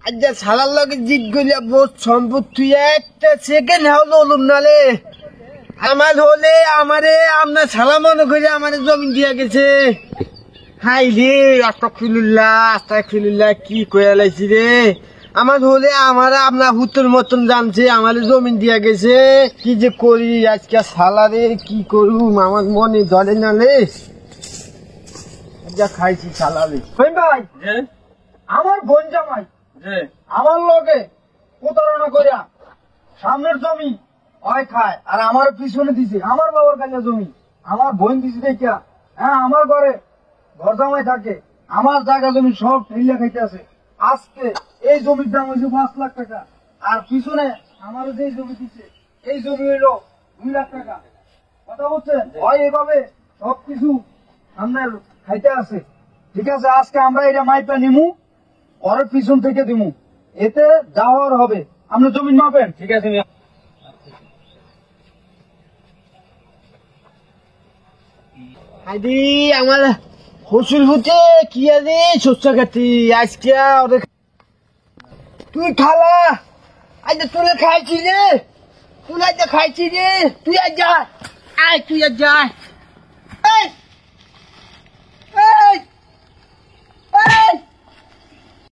আচ্ছা শালার লগে জিত গলিয়া বহুত সম্পদ তুই একটা সেকেন্ড হলো ওলুম নালে আমার হলে আমারে আপনার শালা মনে করে আমারে জমি দিয়া গেছে। হাই রে আস্তাগফিরুল্লাহ কি কইয়া লাইছি রে। আমার হলে আমারা আপনার হুতুর মতন জানছে আমারে জমিন দিয়া গেছে। কি যে করি আজকে শালা রে, কি করুম আমার মনে ধরে না রে। যা খাইছি শালা রে। ভাই আমার বোন জামাই আমার লগে প্রতারণা করিয়া সামনের জমি হয় খায় আর আমার পিছনে দিছে আমার বাবার কাছে জমি আমার বোন দিছে দেখিয়া। হ্যাঁ আমার ঘরে ঘর জামাই থাকে, আমার জায়গা জমি সব ঠেলিয়া খাইতে আছে। আজকে এই জমির দাম হয়েছে 5 লাখ টাকা আর পিছনে আমার যে জমি দিচ্ছে এই জমি হইলো 2 লাখ টাকা। কথা বলছেন হয় এভাবে সবকিছু আপনার খাইতে আছে। ঠিক আছে, আজকে আমরা এটা মাইপা নিমু, ওর পিছন থেকে দিমু, এতে যাওয়ার হবে। আপনি জমিন মাপেন। ঠিক আছে আদি আমার হসুর হতে কি আছে শস্য খাতি আজকে ওদের তুই খালা আজ তুলে খাইছি রে, তুই আজ খাইছি রে, তুই আজ যা আয়, তুই আজ যা এই এই এই